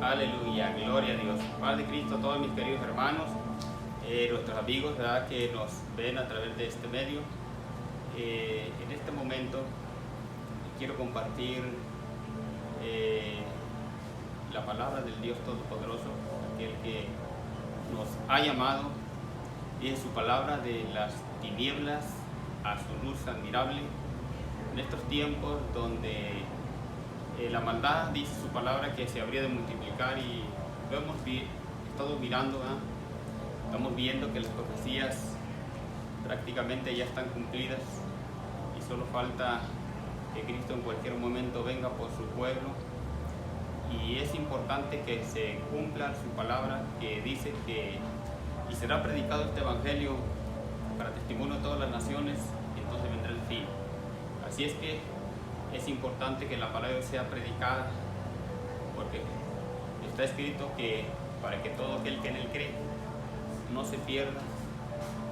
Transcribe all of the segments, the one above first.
Aleluya, gloria a Dios. Padre de Cristo, todos mis queridos hermanos, nuestros amigos, ¿verdad?, que nos ven a través de este medio. En este momento quiero compartir la palabra del Dios Todopoderoso, aquel que nos ha llamado, dice su palabra, de las tinieblas a su luz admirable. En estos tiempos donde la maldad, dice su palabra, que se habría de multiplicar, y lo hemos estado mirando, ¿verdad? Estamos viendo que las profecías prácticamente ya están cumplidas y solo falta que Cristo en cualquier momento venga por su pueblo. Y es importante que se cumpla su palabra, que dice que y será predicado este evangelio para testimonio de todas las naciones, y entonces vendrá el fin. Así es que es importante que la palabra sea predicada, porque está escrito que para que todo aquel que en él cree no se pierda,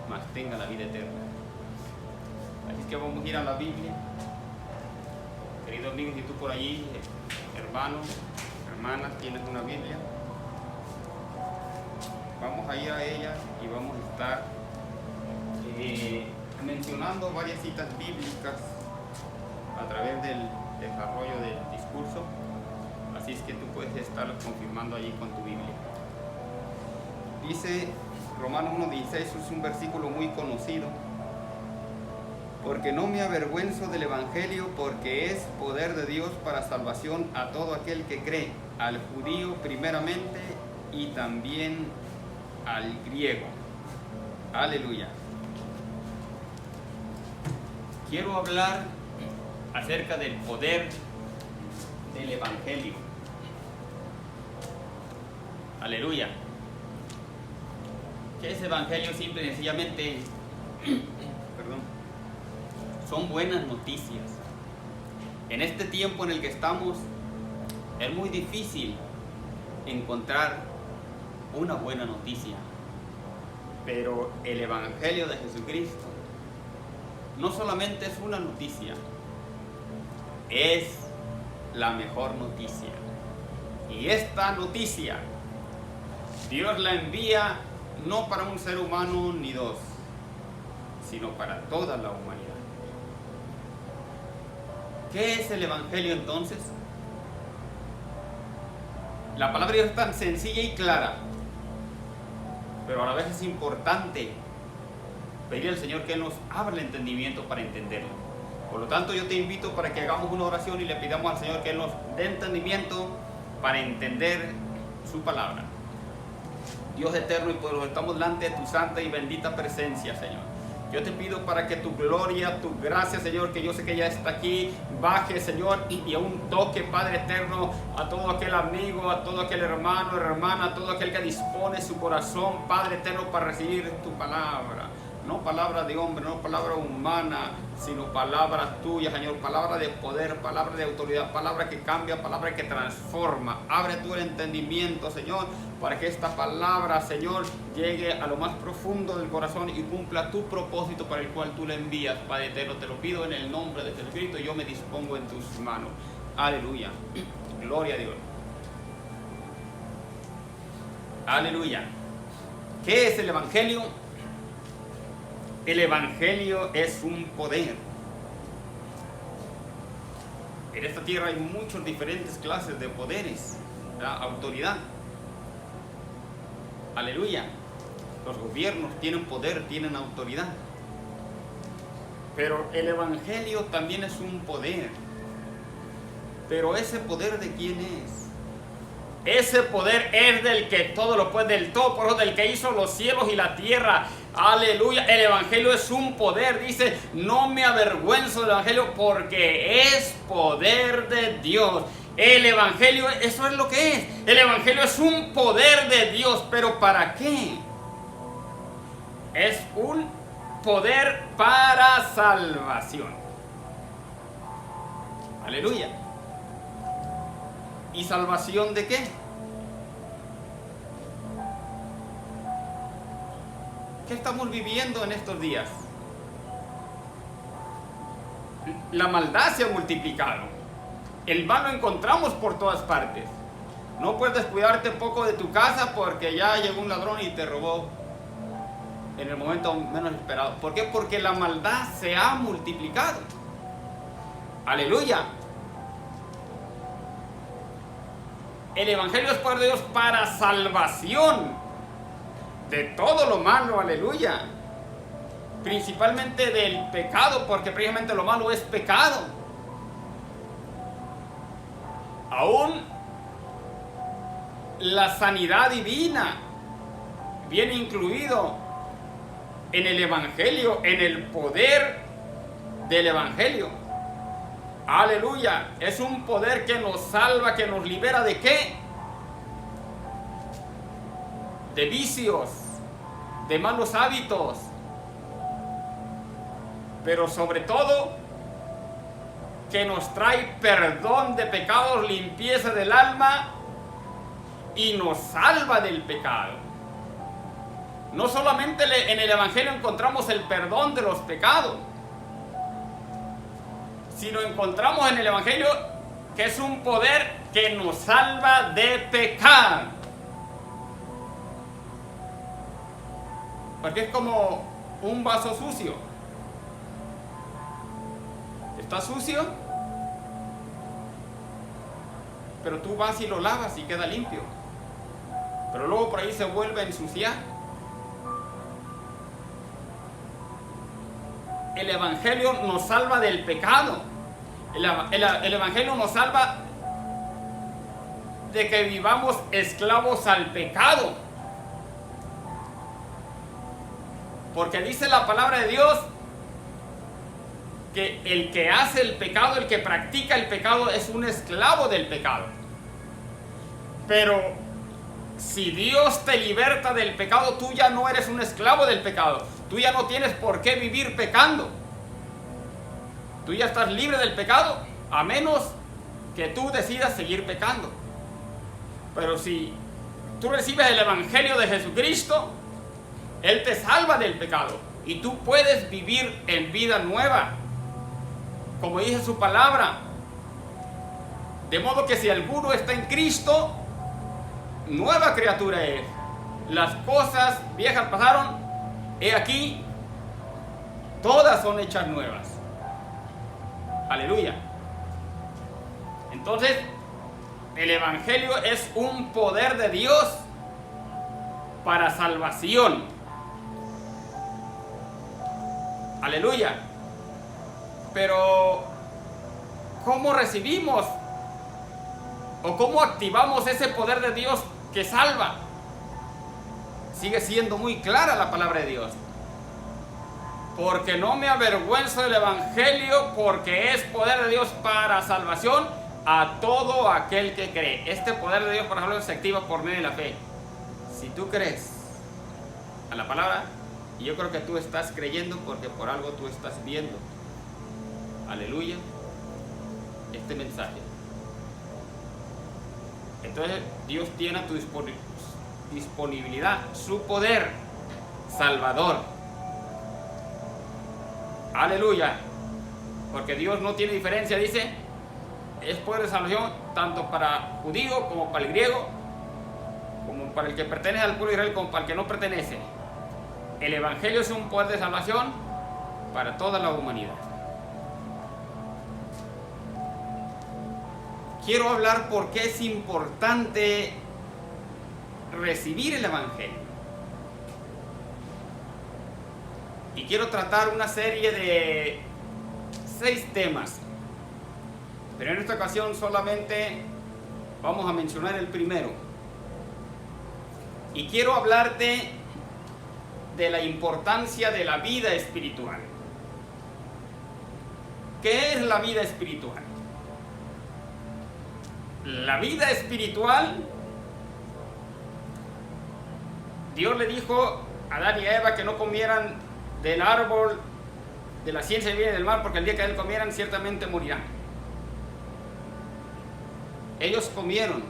mas tenga la vida eterna. Así es que vamos a ir a la Biblia. Queridos amigos, si tú por allí, hermanos, hermanas, tienes una Biblia, vamos a ir a ella y vamos a estar mencionando varias citas bíblicas a través del desarrollo del discurso. Así es que tú puedes estar confirmando allí con tu Biblia. Dice Romanos 1:16, es un versículo muy conocido: porque no me avergüenzo del evangelio, porque es poder de Dios para salvación a todo aquel que cree, al judío primeramente y también al griego. Aleluya. Quiero hablar acerca del poder del evangelio. Aleluya. ¿Qué es evangelio? Simple y sencillamente son buenas noticias. En este tiempo en el que estamos es muy difícil encontrar una buena noticia, pero el evangelio de Jesucristo no solamente es una noticia, es la mejor noticia. Y esta noticia Dios la envía no para un ser humano ni dos, sino para toda la humanidad. ¿Qué es el evangelio entonces? La palabra de Dios es tan sencilla y clara, pero a la vez es importante pedir al Señor que Él nos abra el entendimiento para entenderlo. Por lo tanto, yo te invito para que hagamos una oración y le pidamos al Señor que Él nos dé entendimiento para entender su palabra. Dios eterno y poderoso, estamos delante de tu santa y bendita presencia, Señor. Yo te pido para que tu gloria, tu gracia, Señor, que yo sé que ya está aquí, baje, Señor, y a un toque, Padre eterno, a todo aquel amigo, a todo aquel hermano, hermana, a todo aquel que dispone su corazón, Padre eterno, para recibir tu palabra. No palabra de hombre, no palabra humana, sino palabra tuya, Señor, palabra de poder, palabra de autoridad, palabra que cambia, palabra que transforma. Abre tú el entendimiento, Señor, para que esta palabra, Señor, llegue a lo más profundo del corazón y cumpla tu propósito para el cual tú la envías, Padre eterno. Te lo pido en el nombre de Jesucristo y yo me dispongo en tus manos. Aleluya. Gloria a Dios. Aleluya. ¿Qué es el evangelio? El evangelio es un poder. En esta tierra hay muchas diferentes clases de poderes, ¿verdad? Autoridad. Aleluya. Los gobiernos tienen poder, tienen autoridad. Pero el evangelio también es un poder. Pero ese poder, ¿de quién es? Ese poder es del que todo lo puede, del todo, del que hizo los cielos y la tierra. Aleluya. El evangelio es un poder. Dice, no me avergüenzo del evangelio porque es poder de Dios. El evangelio, eso es lo que es. El evangelio es un poder de Dios. ¿Pero para qué? Es un poder para salvación. Aleluya. ¿Y salvación de qué? ¿Qué estamos viviendo en estos días? La maldad se ha multiplicado. El mal lo encontramos por todas partes. No puedes descuidarte un poco de tu casa porque ya llegó un ladrón y te robó en el momento menos esperado. ¿Por qué? Porque la maldad se ha multiplicado. Aleluya. El Evangelio es poder de Dios para salvación de todo lo malo. Aleluya. Principalmente del pecado, porque precisamente lo malo es pecado. Aún la sanidad divina viene incluido en el Evangelio, en el poder del Evangelio. Aleluya. Es un poder que nos salva, que nos libera ¿de qué? De vicios, de malos hábitos, pero sobre todo que nos trae perdón de pecados, limpieza del alma y nos salva del pecado. No solamente en el Evangelio encontramos el perdón de los pecados, sino encontramos en el Evangelio que es un poder que nos salva de pecar. Porque es como un vaso sucio. Está sucio, pero tú vas y lo lavas y queda limpio. Pero luego por ahí se vuelve a ensuciar. El Evangelio nos salva del pecado. El Evangelio nos salva de que vivamos esclavos al pecado. Porque dice la palabra de Dios que el que hace el pecado, el que practica el pecado, es un esclavo del pecado. Pero si Dios te liberta del pecado, tú ya no eres un esclavo del pecado. Tú ya no tienes por qué vivir pecando. Tú ya estás libre del pecado, a menos que tú decidas seguir pecando. Pero si tú recibes el Evangelio de Jesucristo, Él te salva del pecado y tú puedes vivir en vida nueva, como dice su palabra. De modo que si alguno está en Cristo, nueva criatura es. Las cosas viejas pasaron, he aquí, todas son hechas nuevas. Aleluya. Entonces, el Evangelio es un poder de Dios para salvación. Aleluya. Pero, ¿cómo recibimos o cómo activamos ese poder de Dios que salva? Sigue siendo muy clara la palabra de Dios. Porque no me avergüenzo del Evangelio, porque es poder de Dios para salvación a todo aquel que cree. Este poder de Dios para salvación se activa por medio de la fe. Si tú crees a la palabra, y yo creo que tú estás creyendo porque por algo tú estás viendo, aleluya, este mensaje. Entonces Dios tiene a tu disponibilidad su poder salvador. Aleluya. Porque Dios no tiene diferencia, dice, es poder de salvación tanto para judío como para el griego, como para el que pertenece al pueblo de Israel como para el que no pertenece. El Evangelio es un poder de salvación para toda la humanidad. Quiero hablar por qué es importante recibir el Evangelio. Y quiero tratar una serie de 6 temas. Pero en esta ocasión solamente vamos a mencionar el primero. Y quiero hablarte de la importancia de la vida espiritual. ¿Qué es la vida espiritual? La vida espiritual, Dios le dijo a Adán y a Eva que no comieran del árbol de la ciencia del bien y del mal, porque el día que él comieran ciertamente morirán. Ellos comieron.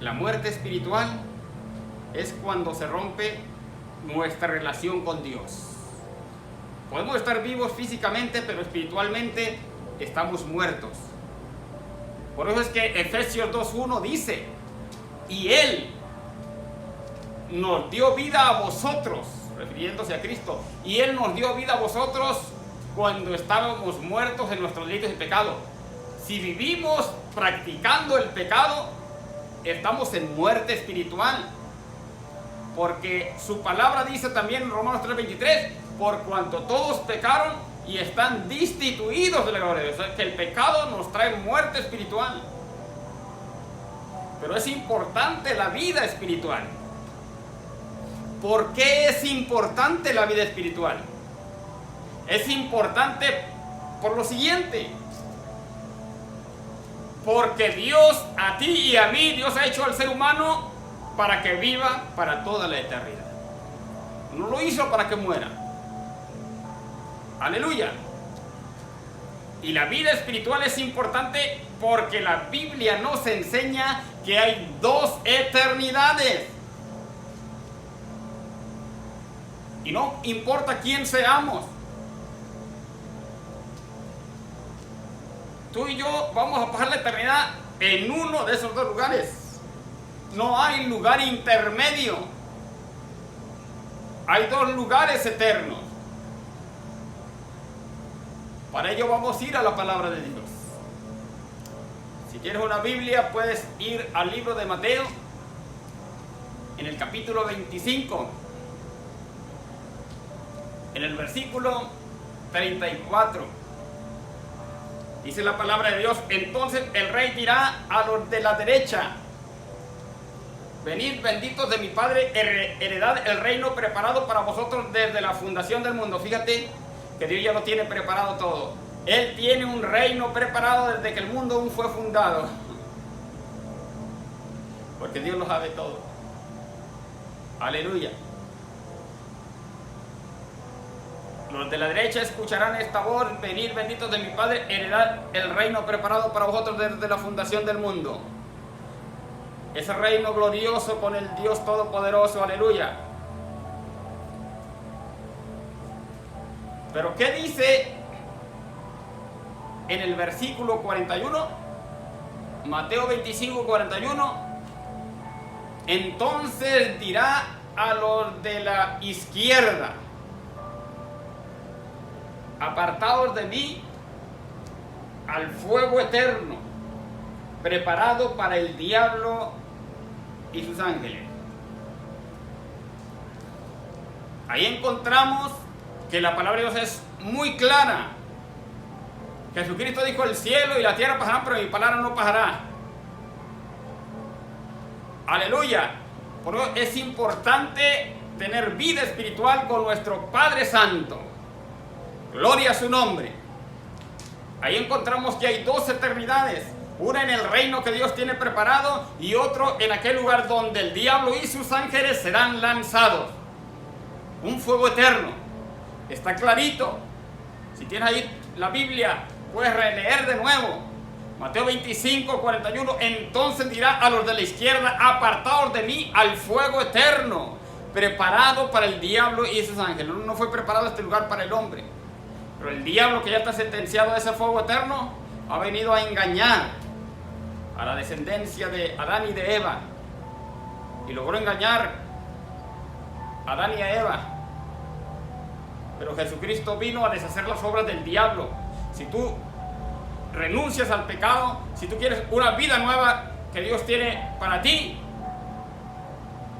La muerte espiritual es cuando se rompe nuestra relación con Dios. Podemos estar vivos físicamente, pero espiritualmente estamos muertos. Por eso es que Efesios 2:1 dice, y Él nos dio vida a vosotros, refiriéndose a Cristo, y Él nos dio vida a vosotros cuando estábamos muertos en nuestros delitos y pecados. Si vivimos practicando el pecado, estamos en muerte espiritual. Porque su palabra dice también en Romanos 3:23, por cuanto todos pecaron y están destituidos de la gloria de Dios. O sea, que el pecado nos trae muerte espiritual. Pero es importante la vida espiritual. ¿Por qué es importante la vida espiritual? Es importante por lo siguiente. Porque Dios, a ti y a mí, Dios ha hecho al ser humano para que viva para toda la eternidad. No lo hizo para que muera. Aleluya. Y la vida espiritual es importante porque la Biblia nos enseña que hay dos eternidades. Y no importa quién seamos. Tú y yo vamos a pasar la eternidad en uno de esos dos lugares. No hay lugar intermedio. Hay dos lugares eternos. Para ello vamos a ir a la palabra de Dios. Si tienes una Biblia, puedes ir al libro de Mateo, en el capítulo 25, en el versículo 34. Dice la palabra de Dios, entonces el rey dirá a los de la derecha, venid benditos de mi Padre, heredad el reino preparado para vosotros desde la fundación del mundo. Fíjate que Dios ya lo tiene preparado todo. Él tiene un reino preparado desde que el mundo aún fue fundado. Porque Dios lo sabe todo. Aleluya. Los de la derecha escucharán esta voz, venid benditos de mi Padre, heredad el reino preparado para vosotros desde la fundación del mundo. Ese reino glorioso con el Dios Todopoderoso, aleluya. Pero ¿qué dice en el versículo 41? Mateo 25, 41. Entonces dirá a los de la izquierda, apartados de mí al fuego eterno, preparado para el diablo y sus ángeles. Ahí encontramos que la palabra de Dios es muy clara. Jesucristo dijo, el cielo y la tierra pasarán, pero mi palabra no pasará. Aleluya. Por eso es importante tener vida espiritual con nuestro Padre Santo. Gloria a su nombre. Ahí encontramos que hay dos eternidades. Una en el reino que Dios tiene preparado y otro en aquel lugar donde el diablo y sus ángeles serán lanzados. Un fuego eterno. Está clarito. Si tienes ahí la Biblia, puedes releer de nuevo. Mateo 25, 41. Entonces dirá a los de la izquierda, apartados de mí al fuego eterno, preparado para el diablo y sus ángeles. No fue preparado este lugar para el hombre. Pero el diablo, que ya está sentenciado a ese fuego eterno, ha venido a engañar a la descendencia de Adán y de Eva. Y logró engañar a Adán y a Eva. Pero Jesucristo vino a deshacer las obras del diablo. Si tú renuncias al pecado, si tú quieres una vida nueva que Dios tiene para ti,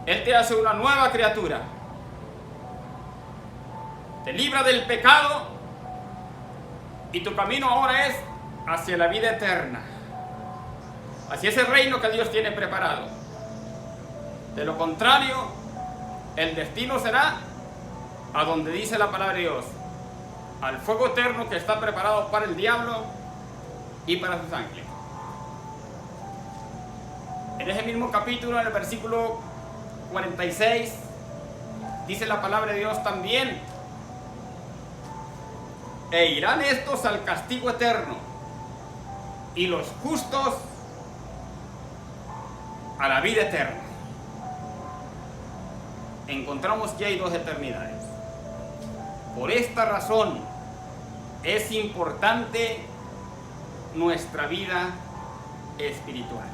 Él te hace una nueva criatura. Te libra del pecado y tu camino ahora es hacia la vida eterna, hacia ese reino que Dios tiene preparado. De lo contrario, el destino será a donde dice la palabra de Dios, al fuego eterno que está preparado para el diablo y para sus ángeles. En ese mismo capítulo, en el versículo 46, dice la palabra de Dios también, e irán estos al castigo eterno y los justos a la vida eterna. Encontramos que hay dos eternidades. Por esta razón es importante nuestra vida espiritual.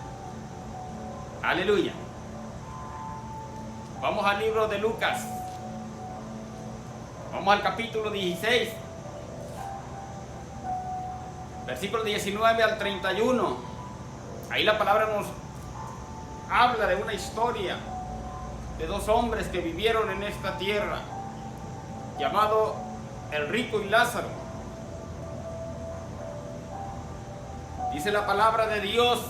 Aleluya. Vamos al libro de Lucas. Vamos al capítulo 16. Versículo 19 al 31. Ahí la palabra nos habla de una historia de dos hombres que vivieron en esta tierra, llamado el rico y Lázaro. Dice la palabra de Dios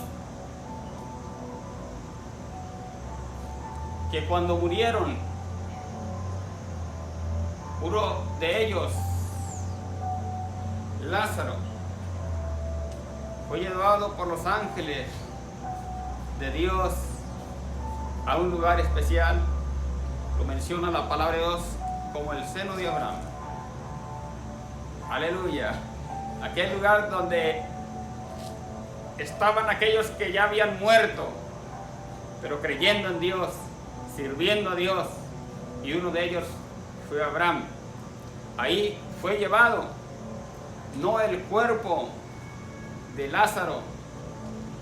que cuando murieron, uno de ellos, Lázaro, fue llevado por los ángeles de Dios a un lugar especial. Lo menciona la palabra de Dios como el seno de Abraham. Aleluya. Aquel lugar donde estaban aquellos que ya habían muerto, pero creyendo en Dios, sirviendo a Dios, y uno de ellos fue Abraham. Ahí fue llevado no el cuerpo de Lázaro,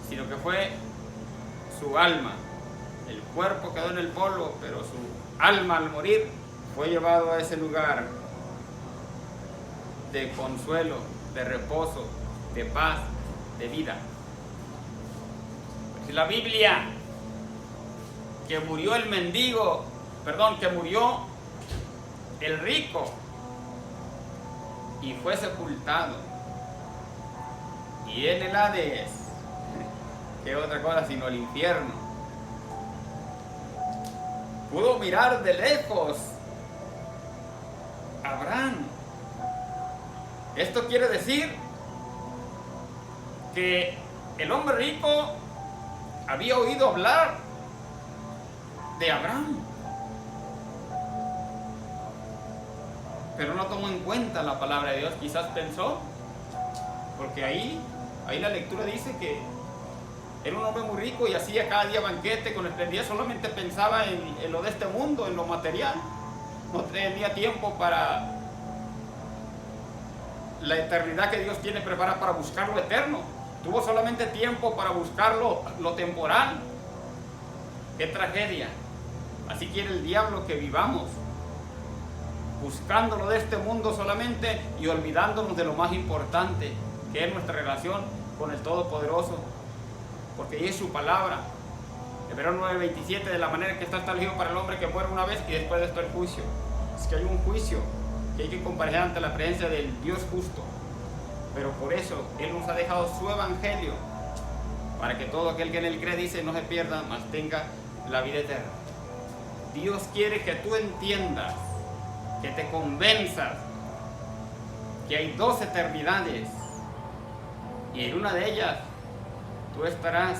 sino que fue su alma. El cuerpo quedó en el polvo, pero su alma al morir fue llevado a ese lugar de consuelo, de reposo, de paz, de vida. Dice la Biblia que murió el mendigo, que murió el rico y fue sepultado. Y en el Hades, que otra cosa sino el infierno, pudo mirar de lejos a Abraham. Esto quiere decir que el hombre rico había oído hablar de Abraham, pero no tomó en cuenta la palabra de Dios. Quizás pensó, porque ahí la lectura dice que era un hombre muy rico y hacía cada día banquete con esplendidez. Solamente pensaba en lo de este mundo, en lo material. No tenía tiempo para la eternidad que Dios tiene preparada, para buscar lo eterno. Tuvo solamente tiempo para buscar lo temporal. ¡Qué tragedia! Así quiere el diablo que vivamos, buscando lo de este mundo solamente y olvidándonos de lo más importante, que es nuestra relación con el Todopoderoso, porque ahí es su palabra. Hebreos 9:27, de la manera que está establecido para el hombre que muere una vez y después de esto el juicio. Es que hay un juicio, que hay que comparecer ante la presencia del Dios justo, pero por eso Él nos ha dejado su evangelio, para que todo aquel que en Él cree, dice, no se pierda, mas tenga la vida eterna. Dios quiere que tú entiendas, que te convenzas que hay dos eternidades, y en una de ellas tú estarás,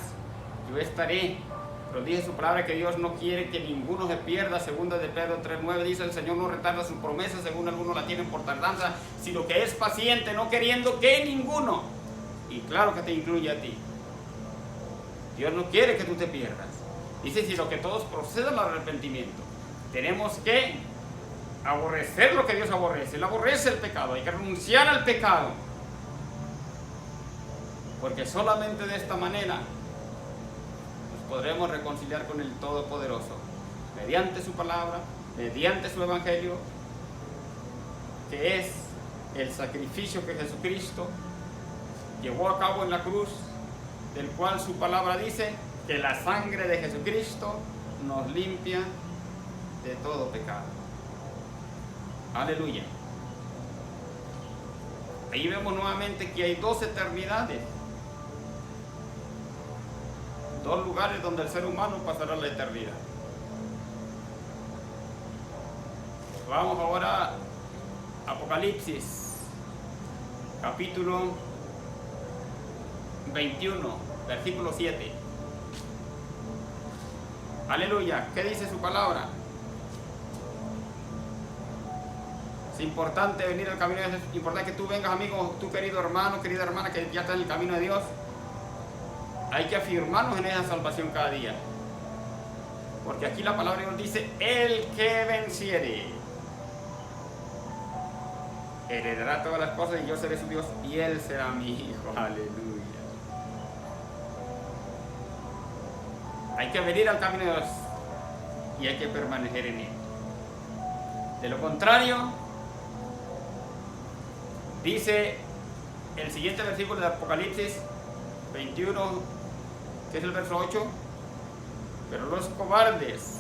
yo estaré. Pero dice su palabra que Dios no quiere que ninguno se pierda. Segunda de Pedro 3:9 dice: el Señor no retarda su promesa, según algunos la tienen por tardanza, sino que es paciente, no queriendo que ninguno, y claro que te incluye a ti, Dios no quiere que tú te pierdas. Dice, sino que todos procedan al arrepentimiento. Tenemos que aborrecer lo que Dios aborrece. Él aborrece el pecado, hay que renunciar al pecado, porque solamente de esta manera nos podremos reconciliar con el Todopoderoso, mediante su palabra, mediante su evangelio, que es el sacrificio que Jesucristo llevó a cabo en la cruz, del cual su palabra dice que la sangre de Jesucristo nos limpia de todo pecado. Aleluya. Ahí vemos nuevamente que hay dos eternidades, dos lugares donde el ser humano pasará la eternidad. Vamos ahora a Apocalipsis, capítulo 21, versículo 7. Aleluya. ¿Qué dice su palabra? Es importante venir al camino de Dios. Es importante que tú vengas, amigo, tú querido hermano, querida hermana, que ya está en el camino de Dios. Hay que afirmarnos en esa salvación cada día, porque aquí la palabra de Dios dice: el que venciere heredará todas las cosas, y yo seré su Dios y él será mi hijo. Aleluya. Hay que venir al camino de Dios y hay que permanecer en él. De lo contrario, dice el siguiente versículo de Apocalipsis 21, que es el verso 8, pero los cobardes,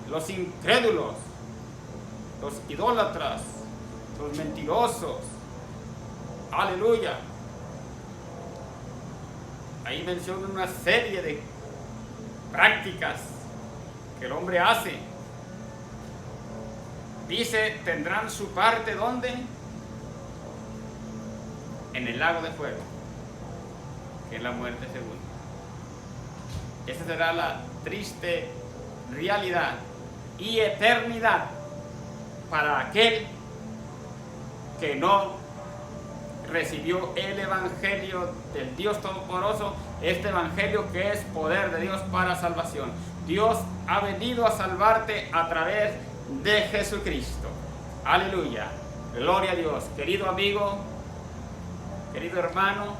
los incrédulos, los idólatras, los mentirosos, aleluya. Ahí menciona una serie de prácticas que el hombre hace. Dice, tendrán su parte, ¿dónde? En el lago de fuego, que es la muerte segunda. Esa será la triste realidad y eternidad para aquel que no recibió el evangelio del Dios Todopoderoso, este evangelio que es poder de Dios para salvación. Dios ha venido a salvarte a través de Jesucristo. Aleluya, gloria a Dios. Querido amigo, querido hermano,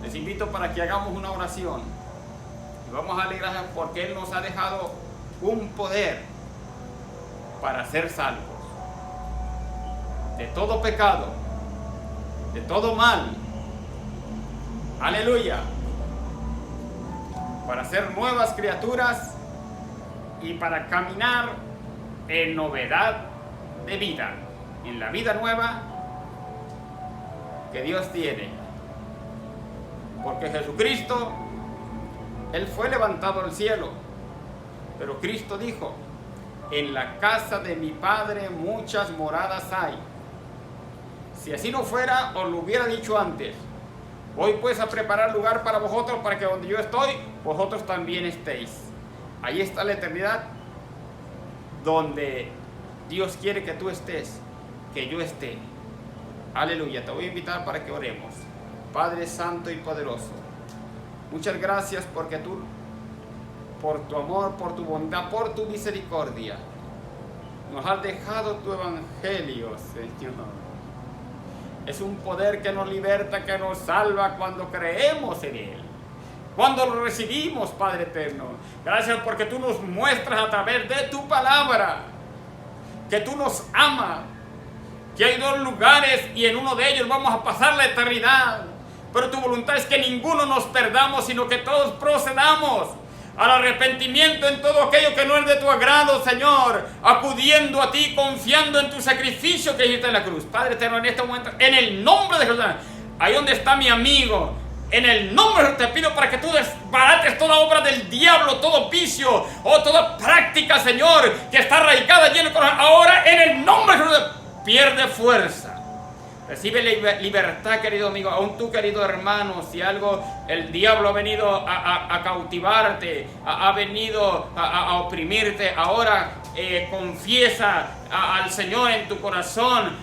les invito para que hagamos una oración y vamos a darle gracias porque Él nos ha dejado un poder para ser salvos de todo pecado, de todo mal. Aleluya, para ser nuevas criaturas y para caminar en novedad de vida, en la vida nueva que Dios tiene. Porque Jesucristo, Él fue levantado al cielo, pero Cristo dijo, en la casa de mi Padre muchas moradas hay. Si así no fuera, os lo hubiera dicho antes. Voy pues a preparar lugar para vosotros, para que donde yo estoy, vosotros también estéis. Ahí está la eternidad, donde Dios quiere que tú estés, que yo esté. Aleluya, te voy a invitar para que oremos. Padre Santo y Poderoso, muchas gracias porque tú, por tu amor, por tu bondad, por tu misericordia, nos has dejado tu evangelio, Señor. Es un poder que nos liberta, que nos salva cuando creemos en Él, cuando lo recibimos, Padre eterno. Gracias porque tú nos muestras a través de tu palabra que tú nos amas, que hay dos lugares y en uno de ellos vamos a pasar la eternidad. Pero tu voluntad es que ninguno nos perdamos, sino que todos procedamos al arrepentimiento en todo aquello que no es de tu agrado, Señor, acudiendo a ti, confiando en tu sacrificio que hiciste en la cruz. Padre eterno, en este momento, en el nombre de Jesús, ahí donde está mi amigo, en el nombre de Jesús te pido para que tú desbarates toda obra del diablo, todo vicio o toda práctica, Señor, que está arraigada allí en el corazón. Ahora, en el nombre de Jesús, pierde fuerza. Recibe libertad, querido amigo. Aún tú, querido hermano, si algo el diablo ha venido a cautivarte, ha venido a oprimirte, ahora confiesa al Señor en tu corazón.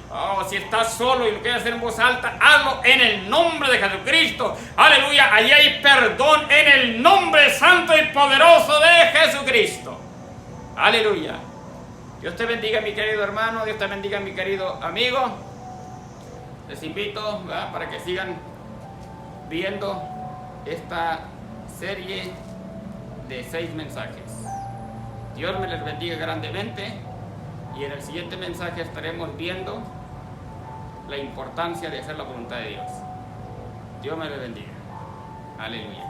Si estás solo y lo quieres hacer en voz alta, hazlo en el nombre de Jesucristo. Aleluya, allí hay perdón en el nombre santo y poderoso de Jesucristo. Aleluya. Dios te bendiga, mi querido hermano. Dios te bendiga, mi querido amigo. Les invito, ¿verdad?, para que sigan viendo esta serie de 6 mensajes. Dios me les bendiga grandemente y en el siguiente mensaje estaremos viendo la importancia de hacer la voluntad de Dios. Dios me les bendiga. Aleluya.